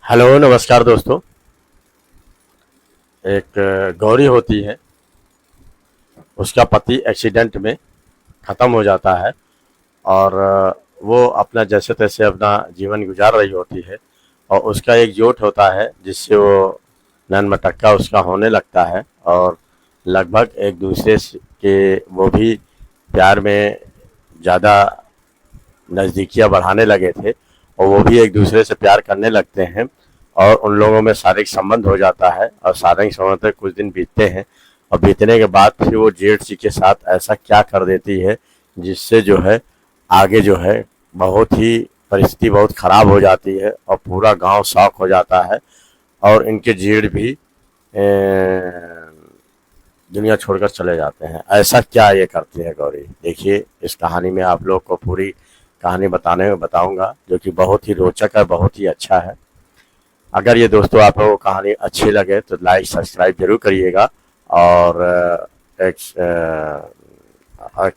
Hello नमस्कार दोस्तों। एक गौरी होती है, उसका पति एक्सीडेंट में ख़त्म हो जाता है और वो अपना जैसे तैसे अपना जीवन गुजार रही होती है और उसका एक जोट होता है जिससे वो नैन मटक्का उसका होने लगता है और लगभग एक दूसरे के वो भी प्यार में ज़्यादा नज़दीकियाँ बढ़ाने लगे थे और वो भी एक दूसरे से प्यार करने लगते हैं और उन लोगों में शारीरिक संबंध हो जाता है और शारीरिक संबंध में कुछ दिन बीतते हैं और बीतने के बाद फिर वो जेठ जी के साथ ऐसा क्या कर देती है जिससे जो है आगे जो है बहुत ही परिस्थिति बहुत ख़राब हो जाती है और पूरा गांव शॉक हो जाता है और इनके जेठ भी दुनिया छोड़कर चले जाते हैं। ऐसा क्या ये करती है गौरी, देखिए इस कहानी में आप लोग को पूरी कहानी बताऊंगा जो कि बहुत ही रोचक है, बहुत ही अच्छा है। अगर ये दोस्तों आप लोगों को कहानी अच्छी लगे तो लाइक सब्सक्राइब जरूर करिएगा और एक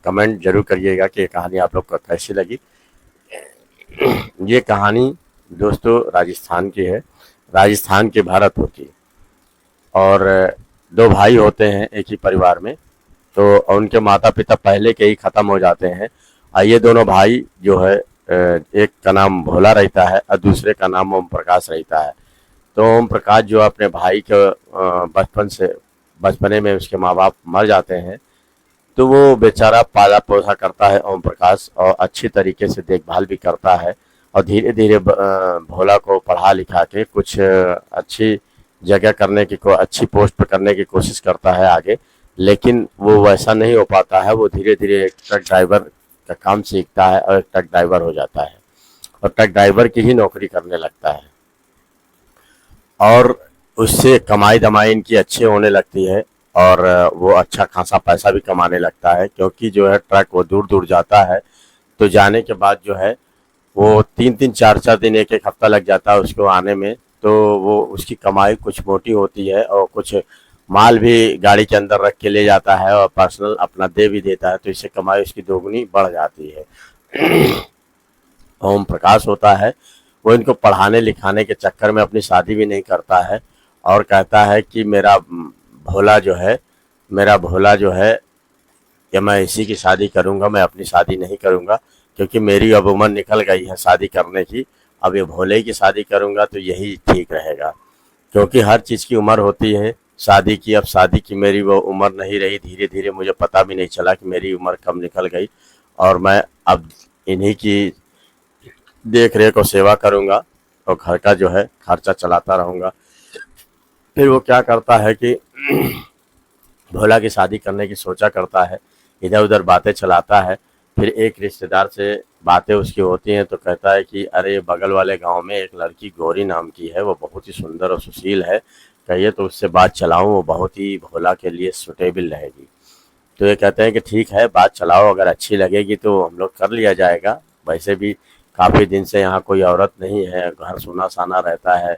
कमेंट जरूर करिएगा कि ये कहानी आप लोग को कैसी लगी। ये कहानी दोस्तों राजस्थान की है, राजस्थान के भरतपुर की। और दो भाई होते हैं एक ही परिवार में, तो उनके माता पिता पहले के ही ख़त्म हो जाते हैं और ये दोनों भाई जो है एक का नाम भोला रहता है और दूसरे का नाम ओम प्रकाश रहता है। तो ओम प्रकाश जो अपने भाई के बचपने में उसके माँ बाप मर जाते हैं, तो वो बेचारा पाला पोसा करता है ओम प्रकाश और अच्छी तरीके से देखभाल भी करता है और धीरे धीरे भोला को पढ़ा लिखा के कुछ अच्छी जगह करने की अच्छी पोस्ट पर करने की कोशिश करता है आगे, लेकिन वो वैसा नहीं हो पाता है। वो धीरे धीरे एक ट्रक ड्राइवर का काम सीखता है और एक ट्रक ड्राइवर हो जाता है और ट्रक ड्राइवर की ही नौकरी करने लगता है और उससे कमाई दमाई इनकी अच्छी होने लगती है और वो अच्छा खासा पैसा भी कमाने लगता है, क्योंकि जो है ट्रक वो दूर दूर जाता है। तो जाने के बाद जो है वो 3-3 4-4 दिन एक एक हफ्ता लग जाता है उसको आने में, तो वो उसकी कमाई कुछ मोटी होती है और कुछ माल भी गाड़ी के अंदर रख के ले जाता है और पर्सनल अपना दे भी देता है, तो इससे कमाई उसकी दोगुनी बढ़ जाती है। ओम प्रकाश होता है, वो इनको पढ़ाने लिखाने के चक्कर में अपनी शादी भी नहीं करता है और कहता है कि मेरा भोला जो है कि मैं इसी की शादी करूंगा, मैं अपनी शादी नहीं करूंगा क्योंकि मेरी अब उम्र निकल गई है शादी करने की। अब ये भोले की शादी करूंगा तो यही ठीक रहेगा, क्योंकि हर चीज़ की उम्र होती है शादी की। अब शादी की मेरी वो उम्र नहीं रही, धीरे धीरे मुझे पता भी नहीं चला कि मेरी उम्र कब निकल गई और मैं अब इन्हीं की देख रेख और सेवा करूंगा और घर का जो है खर्चा चलाता रहूंगा। फिर वो क्या करता है कि भोला की शादी करने की सोचा करता है, इधर उधर बातें चलाता है। फिर एक रिश्तेदार से बातें उसकी होती हैं तो कहता है कि अरे बगल वाले गांव में एक लड़की गौरी नाम की है, वो बहुत ही सुंदर और सुशील है, कहिए तो उससे बात चलाऊं, वो बहुत ही भोला के लिए सुटेबल रहेगी। तो ये कहते हैं कि ठीक है बात चलाओ, अगर अच्छी लगेगी तो हम लोग कर लिया जाएगा। वैसे भी काफ़ी दिन से यहाँ कोई औरत नहीं है, घर सूना साना रहता है,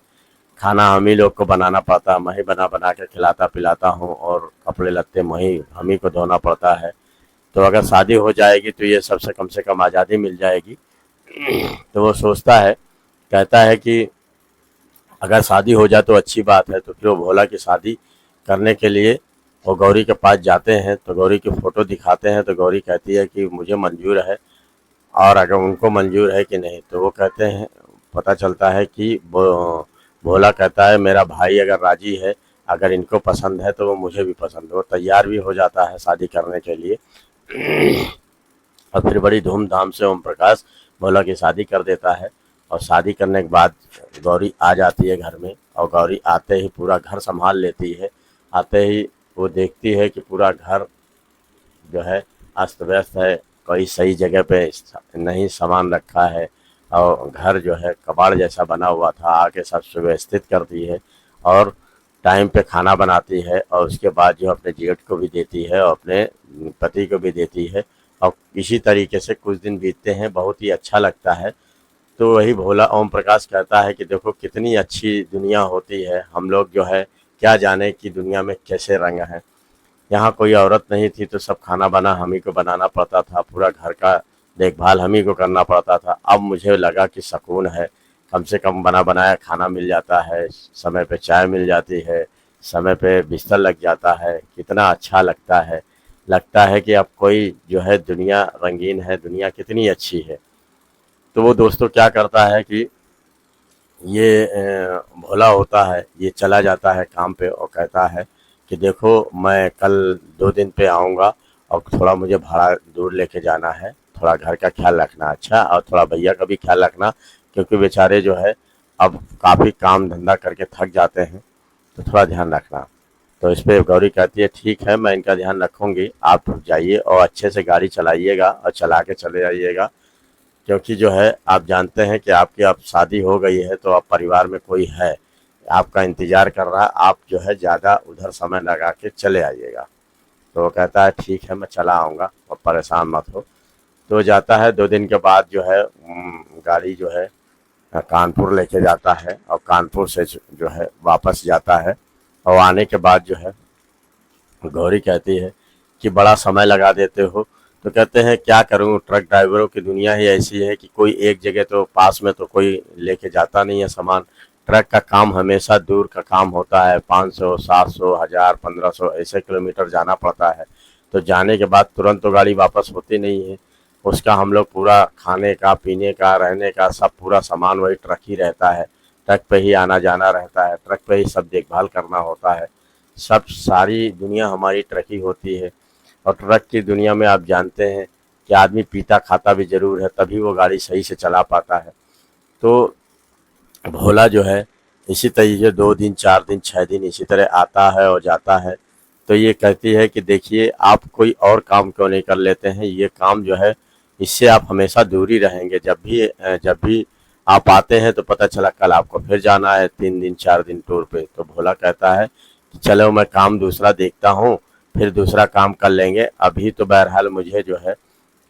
खाना हम ही लोग को बनाना पड़ता है, मैं ही बना बना के खिलाता पिलाता हूँ और कपड़े लत्ते हम ही को धोना पड़ता है। तो अगर शादी हो जाएगी तो ये सबसे कम से कम आज़ादी मिल जाएगी। तो वो सोचता है, कहता है कि अगर शादी हो जाए तो अच्छी बात है। तो फिर वो भोला की शादी करने के लिए वो गौरी के पास जाते हैं, तो गौरी की फ़ोटो दिखाते हैं तो गौरी कहती है कि मुझे मंजूर है, और अगर उनको मंजूर है कि नहीं। तो वो कहते हैं, पता चलता है कि भोला कहता है मेरा भाई अगर राजी है, अगर इनको पसंद है तो वो मुझे भी पसंद है। वो तैयार भी हो जाता है शादी करने के लिए और फिर बड़ी धूमधाम से ओम प्रकाश भोला की शादी कर देता है। और शादी करने के बाद गौरी आ जाती है घर में और गौरी आते ही पूरा घर संभाल लेती है। आते ही वो देखती है कि पूरा घर जो है अस्त व्यस्त है, कोई सही जगह पे नहीं सामान रखा है और घर जो है कबाड़ जैसा बना हुआ था, आके सब सुव्यवस्थित करती है और टाइम पे खाना बनाती है और उसके बाद जो अपने जेठ को भी देती है और अपने पति को भी देती है। और इसी तरीके से कुछ दिन बीतते हैं, बहुत ही अच्छा लगता है। तो वही भोला ओम प्रकाश कहता है कि देखो कितनी अच्छी दुनिया होती है, हम लोग जो है क्या जाने कि दुनिया में कैसे रंग हैं। यहाँ कोई औरत नहीं थी तो सब खाना बना हम ही को बनाना पड़ता था, पूरा घर का देखभाल हम ही को करना पड़ता था। अब मुझे लगा कि सुकून है, कम से कम बना बनाया खाना मिल जाता है, समय पे चाय मिल जाती है, समय पे बिस्तर लग जाता है, कितना अच्छा लगता है कि अब कोई जो है दुनिया रंगीन है, दुनिया कितनी अच्छी है। तो वो दोस्तों क्या करता है कि ये भोला होता है, ये चला जाता है काम पे और कहता है कि देखो मैं कल 2 दिन पे आऊँगा और थोड़ा मुझे भाड़ा दूर लेके जाना है, थोड़ा घर का ख्याल रखना, अच्छा, और थोड़ा भैया का भी ख्याल रखना, क्योंकि बेचारे जो है अब काफ़ी काम धंधा करके थक जाते हैं, तो थोड़ा ध्यान रखना। तो इस पे गौरी कहती है ठीक है, मैं इनका ध्यान रखूंगी, आप जाइए और अच्छे से गाड़ी चलाइएगा और चला के चले जाइएगा, क्योंकि जो है आप जानते हैं कि आपकी अब शादी हो गई है, तो अब परिवार में कोई है, आपका इंतज़ार कर रहा है, आप जो है ज़्यादा उधर समय लगा के चले आइएगा। तो वो कहता है ठीक है, मैं चला आऊँगा और परेशान मत हो। तो जाता है, 2 दिन के बाद जो है गाड़ी जो है कानपुर लेके जाता है और कानपुर से जो है वापस जाता है। और आने के बाद जो है गौरी कहती है कि बड़ा समय लगा देते हो। तो कहते हैं क्या करूं, ट्रक ड्राइवरों की दुनिया ही ऐसी है कि कोई एक जगह तो पास में तो कोई लेके जाता नहीं है सामान। ट्रक का काम हमेशा दूर का काम होता है, 500 700 1000 1500 ऐसे किलोमीटर जाना पड़ता है। तो जाने के बाद तुरंत तो गाड़ी वापस होती नहीं है, उसका हम लोग पूरा खाने का, पीने का, रहने का सब पूरा सामान वही ट्रक ही रहता है, ट्रक पे ही आना जाना रहता है, ट्रक पे ही सब देखभाल करना होता है, सब सारी दुनिया हमारी ट्रक ही होती है। और ट्रक की दुनिया में आप जानते हैं कि आदमी पीता खाता भी ज़रूर है, तभी वो गाड़ी सही से चला पाता है। तो भोला जो है इसी तरीके 2 दिन 4 दिन 6 दिन इसी तरह आता है और जाता है। तो ये कहती है कि देखिए आप कोई और काम क्यों नहीं कर लेते हैं, ये काम जो है इससे आप हमेशा दूर ही रहेंगे। जब भी आप आते हैं तो पता चला कल आपको फिर जाना है 3 दिन 4 दिन टूर पे। तो भोला कहता है कि चलो मैं काम दूसरा देखता हूँ, फिर दूसरा काम कर लेंगे, अभी तो बहरहाल मुझे जो है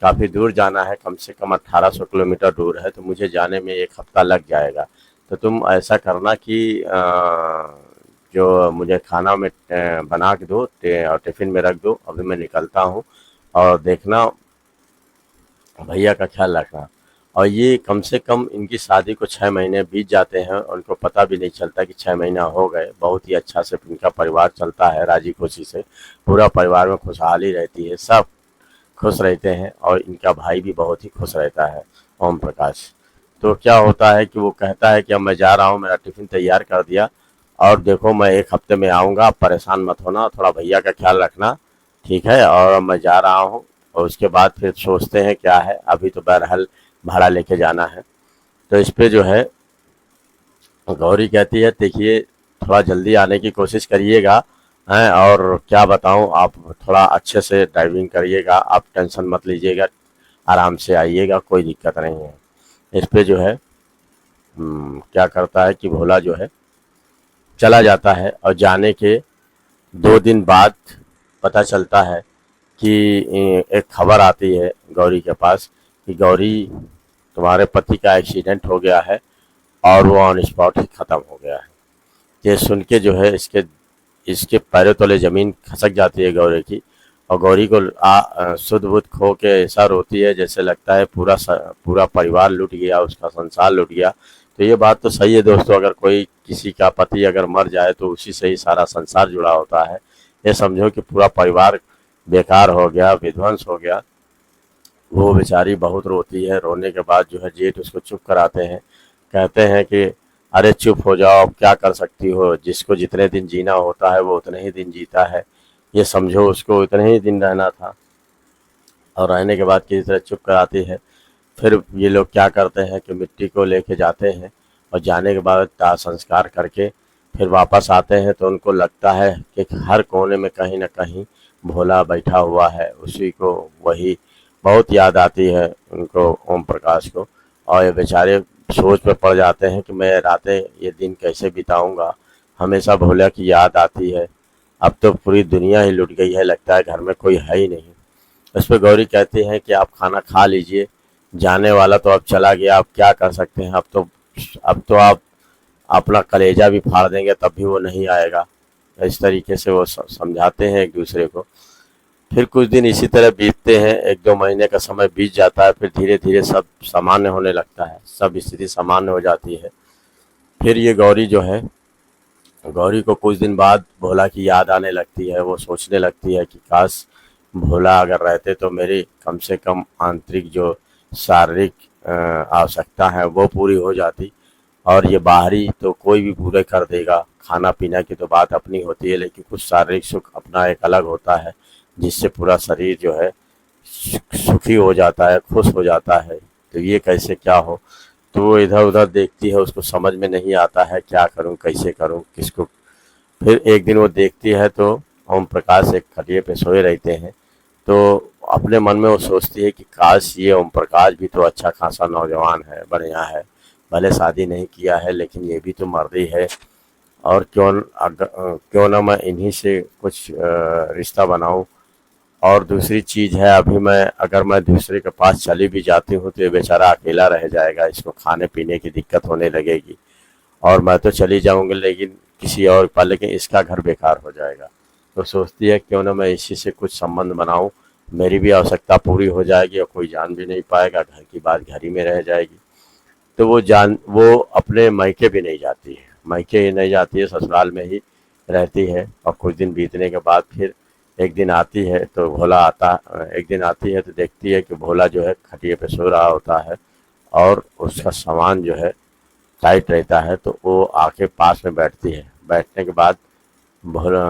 काफ़ी दूर जाना है, कम से कम 1800 किलोमीटर दूर है, तो मुझे जाने में 1 हफ्ता लग जाएगा। तो तुम ऐसा करना कि जो मुझे खाना में बना के दो और टिफ़िन में रख दो, अभी मैं निकलता हूँ, और देखना भैया का ख्याल रखना। और ये कम से कम इनकी शादी को 6 महीने बीत जाते हैं, उनको पता भी नहीं चलता कि 6 महीना हो गए। बहुत ही अच्छा से इनका परिवार चलता है, राजी खुशी से पूरा परिवार में खुशहाली रहती है, सब खुश रहते हैं और इनका भाई भी बहुत ही खुश रहता है, ओम प्रकाश। तो क्या होता है कि वो कहता है कि अब मैं जा रहा हूँ, मेरा टिफ़िन तैयार कर दिया और देखो मैं 1 हफ्ते में आऊँगा, आप परेशान मत होना, थोड़ा भैया का ख्याल रखना, ठीक है, और अब मैं जा रहा हूँ। और उसके बाद फिर सोचते हैं क्या है, अभी तो बहरहाल भाड़ा लेके जाना है। तो इस पे जो है गौरी कहती है देखिए थोड़ा जल्दी आने की कोशिश करिएगा हैं, और क्या बताऊं, आप थोड़ा अच्छे से ड्राइविंग करिएगा, आप टेंशन मत लीजिएगा, आराम से आइएगा, कोई दिक्कत नहीं है। इस पे जो है क्या करता है कि भोला जो है चला जाता है और जाने के 2 दिन बाद पता चलता है कि एक खबर आती है गौरी के पास कि गौरी तुम्हारे पति का एक्सीडेंट हो गया है और वो ऑन स्पॉट ही ख़त्म हो गया है। ये सुन के जो है इसके इसके पैरों तले ज़मीन खसक जाती है गौरी की, और गौरी को सुध बुध खो के ऐसा रोती है जैसे लगता है पूरा परिवार लूट गया, उसका संसार लूट गया। तो ये बात तो सही है दोस्तों, अगर कोई किसी का पति अगर मर जाए तो उसी से ही सारा संसार जुड़ा होता है। ये समझो कि पूरा परिवार बेकार हो गया, विध्वंस हो गया। वो बेचारी बहुत रोती है, रोने के बाद जो है जेठ उसको चुप कराते हैं, कहते हैं कि अरे चुप हो जाओ, अब क्या कर सकती हो, जिसको जितने दिन जीना होता है वो उतने ही दिन जीता है, ये समझो उसको उतने ही दिन रहना था। और रहने के बाद किसी तरह चुप कराती है। फिर ये लोग क्या करते हैं कि मिट्टी को लेके जाते हैं और जाने के बाद दाह संस्कार करके फिर वापस आते हैं, तो उनको लगता है कि हर कोने में कहीं ना कहीं भोला बैठा हुआ है, उसी को वही बहुत याद आती है उनको, ओम प्रकाश को। और ये बेचारे सोच में पड़ जाते हैं कि मैं रातें ये दिन कैसे बिताऊंगा, हमेशा भोला की याद आती है, अब तो पूरी दुनिया ही लुट गई है, लगता है घर में कोई है ही नहीं। उस पर गौरी कहती हैं कि आप खाना खा लीजिए, जाने वाला तो अब चला गया, आप क्या कर सकते हैं, अब तो आप अपना कलेजा भी फाड़ देंगे तब भी वो नहीं आएगा। इस तरीके से वो समझाते हैं एक दूसरे को। फिर कुछ दिन इसी तरह बीतते हैं, 1-2 महीने का समय बीत जाता है, फिर धीरे धीरे सब सामान्य होने लगता है, सब स्थिति सामान्य हो जाती है। फिर ये गौरी जो है, गौरी को कुछ दिन बाद भोला की याद आने लगती है। वो सोचने लगती है कि काश भोला अगर रहते तो मेरी कम से कम आंतरिक जो शारीरिक आवश्यकता है वो पूरी हो जाती, और ये बाहरी तो कोई भी पूरे कर देगा, खाना पीना की तो बात अपनी होती है, लेकिन कुछ शारीरिक सुख अपना एक अलग होता है, जिससे पूरा शरीर जो है सुखी हो जाता है, खुश हो जाता है। तो ये कैसे क्या हो, तो वो इधर उधर देखती है, उसको समझ में नहीं आता है क्या करूं, कैसे करूं, किसको। फिर एक दिन वो देखती है तो ओम प्रकाश एक खटिया पे सोए रहते हैं। तो अपने मन में वो सोचती है कि काश ये ओम प्रकाश भी तो अच्छा खासा नौजवान है, बढ़िया है, भले शादी नहीं किया है लेकिन ये भी तो मर्दी है, और क्यों ना मैं इन्हीं से कुछ रिश्ता बनाऊं। और दूसरी चीज़ है, अभी अगर मैं दूसरे के पास चली भी जाती हूँ तो ये बेचारा अकेला रह जाएगा, इसको खाने पीने की दिक्कत होने लगेगी, और मैं तो चली जाऊंगी लेकिन किसी और पर, लेकिन इसका घर बेकार हो जाएगा। तो सोचती है क्यों ना मैं इसी से कुछ संबंध बनाऊं, मेरी भी आवश्यकता पूरी हो जाएगी और कोई जान भी नहीं पाएगा, घर की बात घर ही में रह जाएगी। तो वो अपने मायके भी नहीं जाती है, मायके नहीं जाती है, ससुराल में ही रहती है। और कुछ दिन बीतने के बाद फिर एक दिन आती है तो एक दिन आती है तो देखती है कि भोला जो है खटिया पे सो रहा होता है, और उसका सामान जो है टाइट रहता है। तो वो आके पास में बैठती है, बैठने के बाद भोला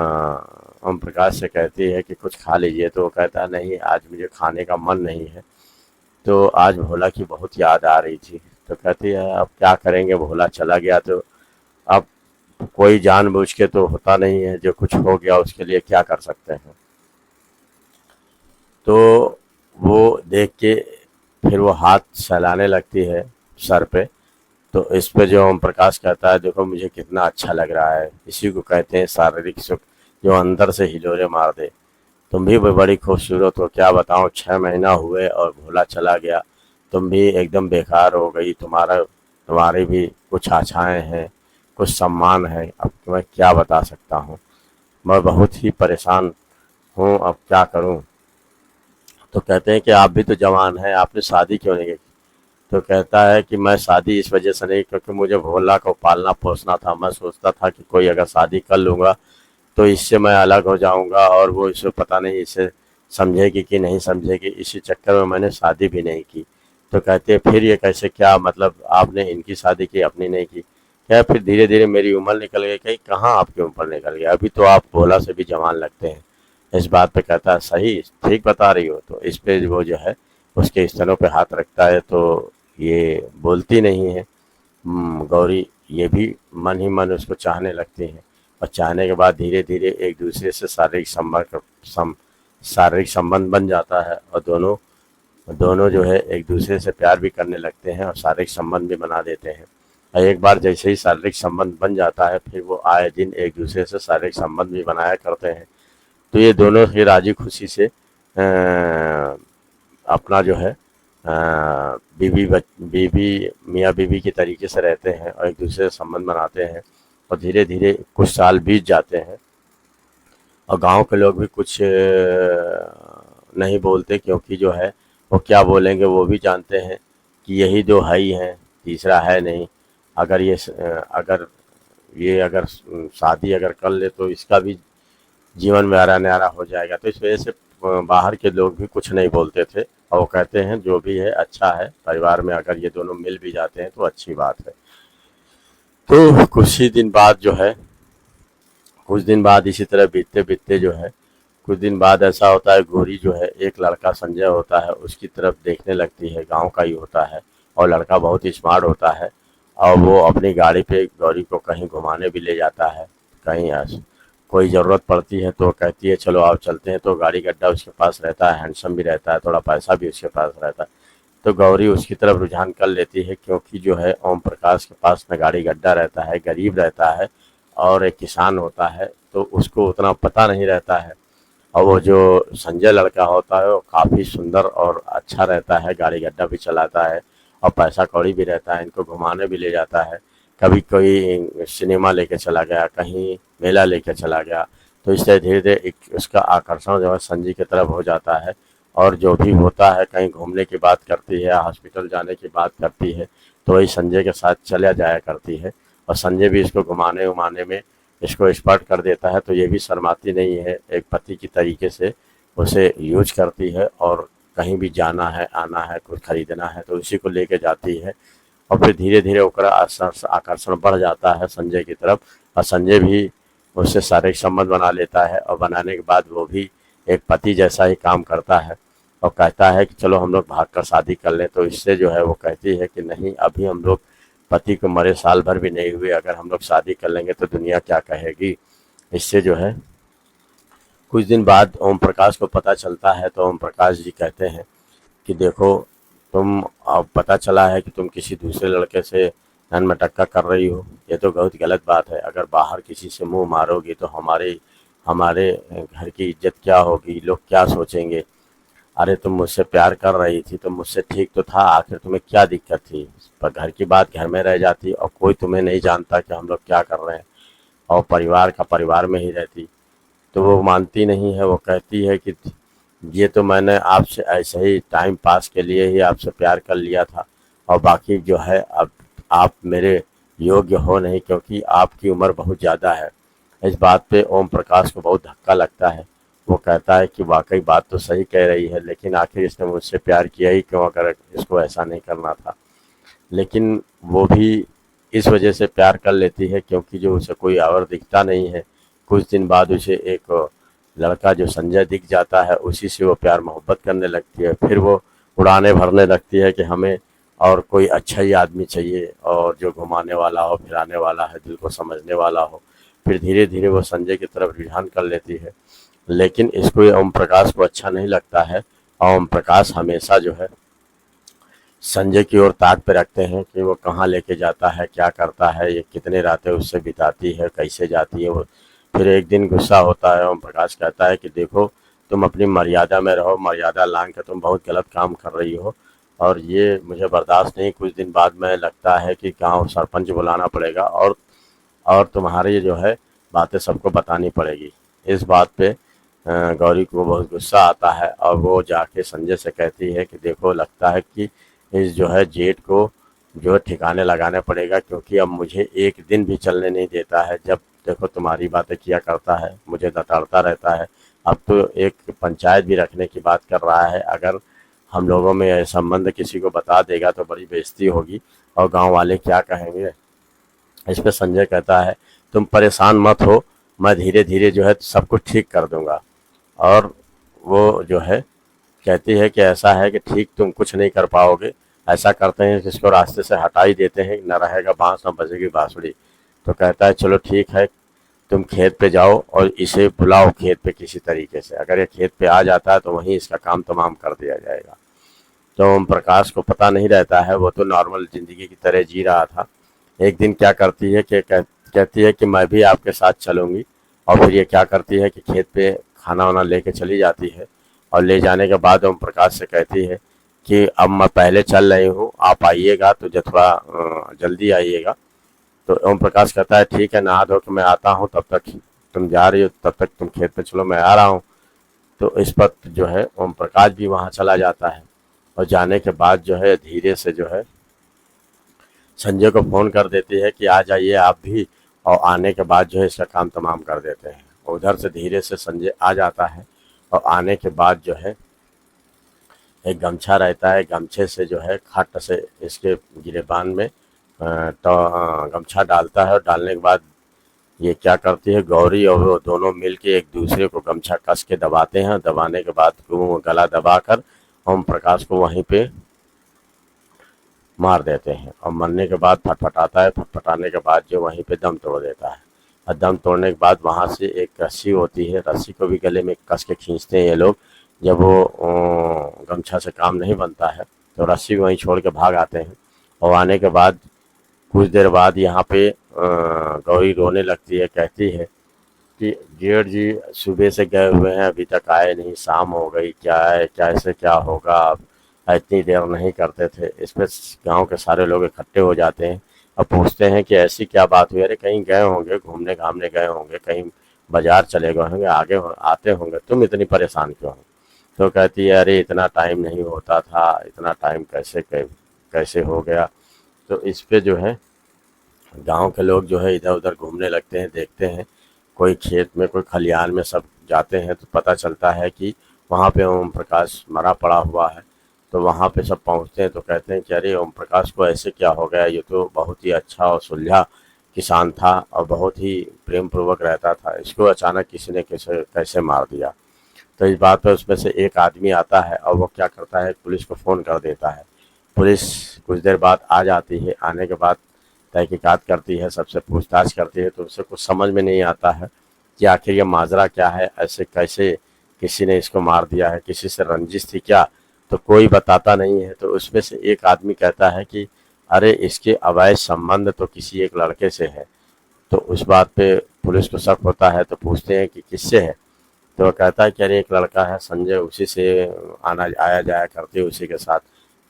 ओम प्रकाश से कहती है कि कुछ खा लीजिए। तो वो कहता है नहीं, आज मुझे खाने का मन नहीं है। तो आज भोला की बहुत याद आ रही थी। तो कहती है अब क्या करेंगे, भोला चला गया तो अब कोई जानबूझ के तो होता नहीं है, जो कुछ हो गया उसके लिए क्या कर सकते हैं। तो वो देख के फिर वो हाथ सहलाने लगती है सर पे। तो इस पे जो ओम प्रकाश कहता है देखो मुझे कितना अच्छा लग रहा है, इसी को कहते हैं शारीरिक सुख, जो अंदर से हिलोरे मार दे। तुम भी बड़ी खूबसूरत हो, क्या बताऊँ, 6 महीना हुए और भोला चला गया, तुम भी एकदम बेकार हो गई, तुम्हारी भी कुछ आशाएं हैं, कुछ सम्मान है, अब मैं क्या बता सकता हूँ, मैं बहुत ही परेशान हूँ, अब क्या करूँ। तो कहते हैं कि आप भी तो जवान हैं, आपने शादी क्यों नहीं की। तो कहता है कि मैं शादी इस वजह से नहीं, क्योंकि मुझे भोला को पालना पोसना था। मैं सोचता था कि कोई अगर शादी कर लूँगा तो इससे मैं अलग हो जाऊँगा, और वो इसे पता नहीं इसे समझेगी कि नहीं समझेगी, इसी चक्कर में मैंने शादी भी नहीं की। तो कहते हैं फिर ये कैसे, क्या मतलब आपने इनकी शादी की अपनी नहीं की। क्या फिर धीरे धीरे मेरी उम्र निकल गई। कहीं कहाँ आपकी उम्र निकल गई, अभी तो आप भोला से भी जवान लगते हैं। इस बात पे कहता है सही ठीक बता रही हो। तो इस पे वो जो है उसके स्तनों पे हाथ रखता है। तो ये बोलती नहीं है गौरी, ये भी मन ही मन उसको चाहने लगती है, और चाहने के बाद धीरे धीरे एक दूसरे से शारीरिक संबंध बन जाता है, और दोनों दोनों जो है एक दूसरे से प्यार भी करने लगते हैं और शारीरिक संबंध भी बना देते हैं। और एक बार जैसे ही शारीरिक संबंध बन जाता है फिर वो आए दिन एक दूसरे से शारीरिक संबंध भी बनाया करते हैं। तो ये दोनों ही राजी खुशी से अपना जो है बीवी मियाँ बीवी की तरीके से रहते हैं और एक दूसरे से संबंध बनाते हैं। और धीरे धीरे कुछ साल बीत जाते हैं और गांव के लोग भी कुछ नहीं बोलते, क्योंकि जो है वो क्या बोलेंगे वो भी जानते हैं कि यही दो है ही हैं, तीसरा है नहीं। अगर शादी अगर कर ले तो इसका भी जीवन में आरा न्यारा हो जाएगा। तो इस वजह से बाहर के लोग भी कुछ नहीं बोलते थे, और वो कहते हैं जो भी है अच्छा है, परिवार में अगर ये दोनों मिल भी जाते हैं तो अच्छी बात है। तो कुछ दिन बाद इसी तरह बीतते बीतते जो है कुछ दिन बाद ऐसा होता है, गौरी जो है एक लड़का संजय होता है उसकी तरफ देखने लगती है, गांव का ही होता है और लड़का बहुत ही स्मार्ट होता है। और वो अपनी गाड़ी पे गौरी को कहीं घुमाने भी ले जाता है, कहीं कोई ज़रूरत पड़ती है तो कहती है चलो आप चलते हैं। तो गाड़ी गड्ढा उसके पास रहता है, हैंडसम भी रहता है, थोड़ा पैसा भी उसके पास रहता है। तो गौरी उसकी तरफ रुझान कर लेती है, क्योंकि जो है ओम प्रकाश के पास न गाड़ी गड्ढा रहता है, गरीब रहता है और एक किसान होता है, तो उसको उतना पता नहीं रहता है। और वो जो संजय लड़का होता है वो काफ़ी सुंदर और अच्छा रहता है, गाड़ी गड्ढा भी चलाता है और पैसा कौड़ी भी रहता है, इनको घुमाने भी ले जाता है। कभी कोई सिनेमा लेके चला गया, कहीं मेला लेके चला गया, तो इससे धीरे धीरे एक उसका आकर्षण जो है संजय की तरफ हो जाता है, और जो भी होता है कहीं घूमने की बात करती है, हॉस्पिटल जाने की बात करती है, तो वही संजय के साथ चला जाया करती है। और संजय भी इसको घुमाने उमाने में इसको एक्सपर्ट कर देता है, तो ये भी शर्माती नहीं है, एक पति की तरीके से उसे यूज करती है। और कहीं भी जाना है, आना है, कुछ खरीदना है तो उसी को लेके जाती है। और फिर धीरे धीरे ओकरा आकर्षण बढ़ जाता है संजय की तरफ, और संजय भी उससे शारीरिक संबंध बना लेता है, और बनाने के बाद वो भी एक पति जैसा ही काम करता है, और कहता है कि चलो हम लोग भाग कर शादी कर लें। तो इससे जो है वो कहती है कि नहीं, अभी हम लोग पति को मरे साल भर भी नहीं हुए, अगर हम लोग शादी कर लेंगे तो दुनिया क्या कहेगी। इससे जो है कुछ दिन बाद ओम प्रकाश को पता चलता है, तो ओम प्रकाश जी कहते हैं कि देखो, तुम अब पता चला है कि तुम किसी दूसरे लड़के से नैन मटक्का कर रही हो, ये तो बहुत गलत बात है। अगर बाहर किसी से मुंह मारोगी तो हमारे हमारे घर की इज्जत क्या होगी, लोग क्या सोचेंगे। अरे तुम मुझसे प्यार कर रही थी तो मुझसे ठीक तो था, आखिर तुम्हें क्या दिक्कत थी। पर घर की बात घर में रह जाती, और कोई तुम्हें नहीं जानता कि हम लोग क्या कर रहे हैं, और परिवार का परिवार में ही रहती। तो वो मानती नहीं है, वो कहती है कि ये तो मैंने आपसे ऐसे ही टाइम पास के लिए ही आपसे प्यार कर लिया था, और बाकी जो है अब आप मेरे योग्य हो नहीं, क्योंकि आपकी उम्र बहुत ज़्यादा है। इस बात पे ओम प्रकाश को बहुत धक्का लगता है। वो कहता है कि वाकई बात तो सही कह रही है, लेकिन आखिर इसने मुझसे प्यार किया ही क्यों, अगर इसको ऐसा नहीं करना था। लेकिन वो भी इस वजह से प्यार कर लेती है क्योंकि जो उसे कोई और दिखता नहीं है। कुछ दिन बाद उसे एक लड़का जो संजय दिख जाता है, उसी से वो प्यार मोहब्बत करने लगती है। फिर वो उड़ाने भरने लगती है कि हमें और कोई अच्छा ही आदमी चाहिए, और जो घुमाने वाला हो, फिराने वाला है, दिल को समझने वाला हो। फिर धीरे धीरे वो संजय की तरफ रुझान कर लेती है। लेकिन इसको ओम प्रकाश को अच्छा नहीं लगता है, और ओम प्रकाश हमेशा जो है संजय की ओर ताक पे रखते हैं कि वो कहाँ लेके जाता है, क्या करता है, ये कितने रातें उससे बिताती है, कैसे जाती है वो। फिर एक दिन गुस्सा होता है, ओम प्रकाश कहता है कि देखो, तुम अपनी मर्यादा में रहो, मर्यादा लांघ के तुम बहुत गलत काम कर रही हो, और ये मुझे बर्दाश्त नहीं। कुछ दिन बाद में लगता है कि गांव सरपंच बुलाना पड़ेगा, और तुम्हारी जो है बातें सबको बतानी पड़ेगी। इस बात पे गौरी को बहुत गुस्सा आता है, और वो जाके संजय से कहती है कि देखो, लगता है कि इस जो है जेठ को जो है ठिकाने लगाना पड़ेगा, क्योंकि अब मुझे एक दिन भी चलने नहीं देता है। जब देखो तुम्हारी बातें किया करता है, मुझे दताड़ता रहता है। अब तो एक पंचायत भी रखने की बात कर रहा है। अगर हम लोगों में यह संबंध किसी को बता देगा तो बड़ी बेइज्जती होगी, और गांव वाले क्या कहेंगे। इस पे संजय कहता है, तुम परेशान मत हो, मैं धीरे धीरे जो है सब कुछ ठीक कर दूंगा। और वो जो है कहती है कि ऐसा है कि ठीक तुम कुछ नहीं कर पाओगे, ऐसा करते हैं कि इसको रास्ते से हटा ही देते हैं, न रहेगा बांस न बजेगी बांसुरी। तो कहता है चलो ठीक है, तुम खेत पे जाओ और इसे बुलाओ खेत पे किसी तरीके से। अगर ये खेत पे आ जाता है तो वहीं इसका काम तमाम कर दिया जाएगा। तो ओम प्रकाश को पता नहीं रहता है, वो तो नॉर्मल ज़िंदगी की तरह जी रहा था। एक दिन क्या करती है कि कहती है कि मैं भी आपके साथ चलूँगी, और फिर ये क्या करती है कि खेत पे खाना वाना लेके चली जाती है। और ले जाने के बाद ओम प्रकाश से कहती है कि अब मैं पहले चल रही हूँ, आप आइएगा तो जो थोड़ा जल्दी आइएगा। तो ओम प्रकाश कहता है ठीक है, नहा धो के मैं आता हूँ, तब तक तुम जा रही हो, तब तक तुम खेत पे चलो, मैं आ रहा हूँ। तो इस पर जो है ओम प्रकाश भी वहाँ चला जाता है, और जाने के बाद जो है धीरे से जो है संजय को फ़ोन कर देती है कि आ जाइए आप भी, और आने के बाद जो है इसका काम तमाम कर देते हैं। उधर से धीरे से संजय आ जाता है, और आने के बाद जो है एक गमछा रहता है, गमछे से जो है खट से इसके गिरेबान में तो गमछा डालता है। और डालने के बाद ये क्या करती है, गौरी और वो दोनों मिल के एक दूसरे को गमछा कस के दबाते हैं। दबाने के बाद वो गला दबाकर ओम प्रकाश को वहीं पे मार देते हैं, और मरने के बाद फटफटाता है। फटफटाने के बाद जो वहीं पे दम तोड़ देता है, और दम तोड़ने के बाद वहाँ से एक रस्सी होती है, रस्सी को भी गले में कस के खींचते हैं ये लोग। जब वो गमछा से काम नहीं बनता है तो रस्सी वहीं छोड़ के भाग आते हैं। और आने के बाद कुछ देर बाद यहाँ पे गौरी रोने लगती है, कहती है कि जेठ जी सुबह से गए हुए हैं, अभी तक आए नहीं, शाम हो गई, क्या है, कैसे क्या होगा, अब इतनी देर नहीं करते थे। इस पर गाँव के सारे लोग इकट्ठे हो जाते हैं और पूछते हैं कि ऐसी क्या बात हुई। अरे कहीं गए होंगे, घूमने घामने गए होंगे, कहीं बाजार चले गए होंगे, आगे आते होंगे, तुम इतनी परेशान क्यों हो? तो कहती है अरे इतना टाइम नहीं होता था, इतना टाइम कैसे हो गया। तो इस पे जो है गांव के लोग जो है इधर उधर घूमने लगते हैं, देखते हैं कोई खेत में कोई खलिहान में, सब जाते हैं तो पता चलता है कि वहाँ पे ओम प्रकाश मरा पड़ा हुआ है। तो वहाँ पे सब पहुँचते हैं तो कहते हैं कि अरे ओम प्रकाश को ऐसे क्या हो गया, ये तो बहुत ही अच्छा और सुलझा किसान था और बहुत ही प्रेम पूर्वक रहता था, इसको अचानक किसी ने कैसे कैसे मार दिया। तो इस बात पर उसमें से एक आदमी आता है और वो क्या करता है, पुलिस को फ़ोन कर देता है। पुलिस कुछ देर बाद आ जाती है, आने के बाद तहकीकात करती है, सबसे पूछताछ करती है, तो उसे कुछ समझ में नहीं आता है कि आखिर ये माजरा क्या है, ऐसे कैसे किसी ने इसको मार दिया है, किसी से रंजिश थी क्या? तो कोई बताता नहीं है। तो उसमें से एक आदमी कहता है कि अरे इसके अवैध संबंध तो किसी एक लड़के से है। तो उस बात पे पुलिस को शक होता है, तो पूछते हैं कि किससे है? तो वो कहता है कि अरे एक लड़का है संजय, उसी से आना आया जाया करते हो, उसी के साथ।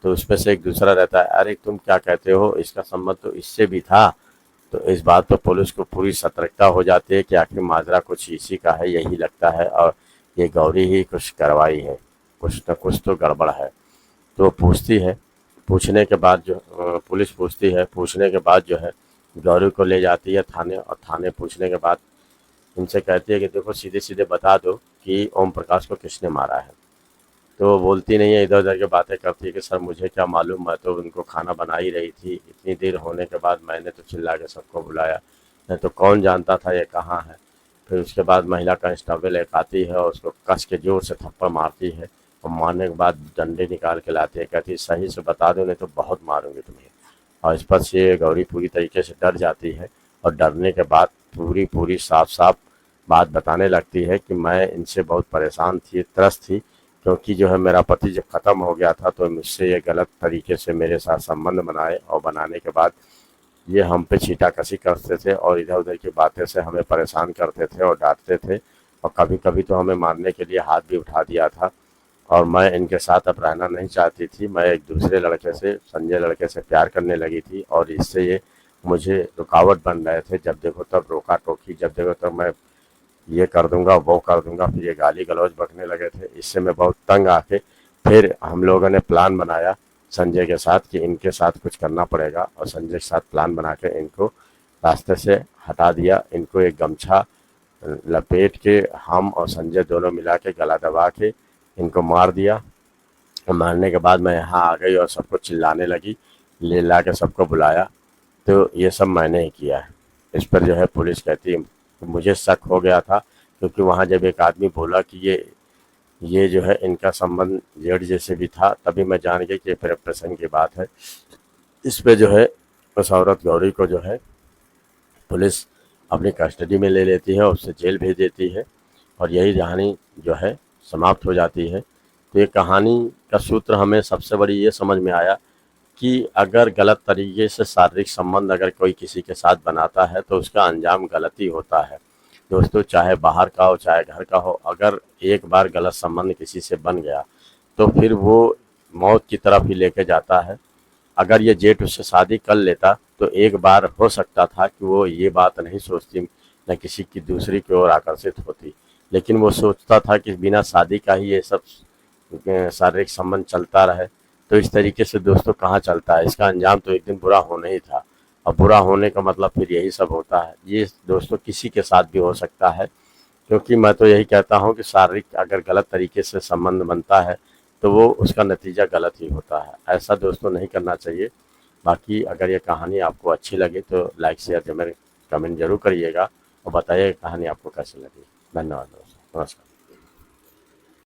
तो उसमें से एक दूसरा रहता है, अरे तुम क्या कहते हो, इसका संबंध तो इससे भी था। तो इस बात पर पुलिस को पूरी सतर्कता हो जाती है कि आखिर माजरा कुछ इसी का है, यही लगता है, और ये गौरी ही कुछ करवाई है, कुछ न कुछ तो गड़बड़ है। तो पूछती है, पूछने के बाद जो पुलिस पूछती है, पूछने के बाद जो है गौरी को ले जाती है थाने, और थाने पूछने के बाद इनसे कहती है कि देखो सीधे सीधे बता दो कि ओम प्रकाश को किसने मारा है। तो वो बोलती नहीं है, इधर उधर की बातें करती है कि सर मुझे क्या मालूम, मैं तो उनको खाना बना ही रही थी, इतनी देर होने के बाद मैंने तो चिल्ला के सबको बुलाया, नहीं तो कौन जानता था ये कहाँ है। फिर उसके बाद महिला कांस्टेबल एक आती है और उसको कस के जोर से थप्पड़ मारती है, और मारने के बाद डंडे निकाल के लाती है, कहती है सही से बता दो नहीं तो बहुत मारूंगी तुम्हें। और इस पर से गौरी पूरी तरीके से डर जाती है, और डरने के बाद पूरी पूरी साफ साफ बात बताने लगती है कि मैं इनसे बहुत परेशान थी, त्रस्त थी, क्योंकि जो है मेरा पति जब ख़त्म हो गया था तो मुझसे ये गलत तरीके से मेरे साथ संबंध बनाए, और बनाने के बाद ये हम पे छीटाकशी करते थे और इधर उधर की बातें से हमें परेशान करते थे और डांटते थे, और कभी कभी तो हमें मारने के लिए हाथ भी उठा दिया था। और मैं इनके साथ अब रहना नहीं चाहती थी, मैं एक दूसरे लड़के से, संजय लड़के से प्यार करने लगी थी, और इससे ये मुझे रुकावट बन रहे थे, जब देखो तब रोका टोकी, जब देखो तब मैं ये कर दूंगा वो कर दूंगा, फिर ये गाली गलौज बकने लगे थे। इससे मैं बहुत तंग आके फिर हम लोगों ने प्लान बनाया संजय के साथ कि इनके साथ कुछ करना पड़ेगा, और संजय के साथ प्लान बना के इनको रास्ते से हटा दिया। इनको एक गमछा लपेट के हम और संजय दोनों मिला के गला दबा के इनको मार दिया। और मारने के बाद मैं यहाँ आ गई और सबको चिल्लाने लगी, ले ला के सबको बुलाया। तो ये सब मैंने ही किया है। इस पर जो है पुलिस कहती है मुझे शक हो गया था, क्योंकि वहाँ जब एक आदमी बोला कि ये जो है इनका संबंध जेठ जैसे भी था, तभी मैं जान गई कि ये प्रसंग की बात है। इस पे जो है उस औरत गौरी को जो है पुलिस अपनी कस्टडी में ले लेती है और उससे जेल भेज देती है, और यही कहानी जो है समाप्त हो जाती है। तो ये कहानी का सूत्र हमें सबसे बड़ी ये समझ में आया कि अगर गलत तरीके से शारीरिक संबंध अगर कोई किसी के साथ बनाता है तो उसका अंजाम गलत ही होता है। दोस्तों चाहे बाहर का हो चाहे घर का हो, अगर एक बार गलत संबंध किसी से बन गया तो फिर वो मौत की तरफ ही लेके जाता है। अगर ये जेठ उससे शादी कर लेता तो एक बार हो सकता था कि वो ये बात नहीं सोचती, न किसी की दूसरी की ओर आकर्षित होती, लेकिन वो सोचता था कि बिना शादी का ही ये सब शारीरिक संबंध चलता रहे। तो इस तरीके से दोस्तों कहाँ चलता है, इसका अंजाम तो एक दिन बुरा होना ही था, और बुरा होने का मतलब फिर यही सब होता है। ये दोस्तों किसी के साथ भी हो सकता है, क्योंकि मैं तो यही कहता हूँ कि शारीरिक अगर गलत तरीके से संबंध बनता है तो वो उसका नतीजा गलत ही होता है। ऐसा दोस्तों नहीं करना चाहिए। बाकी अगर ये कहानी आपको अच्छी लगे तो लाइक शेयर कमेंट जरूर करिएगा, और बताइए कहानी आपको कैसी लगी। धन्यवाद दोस्तों, नमस्कार।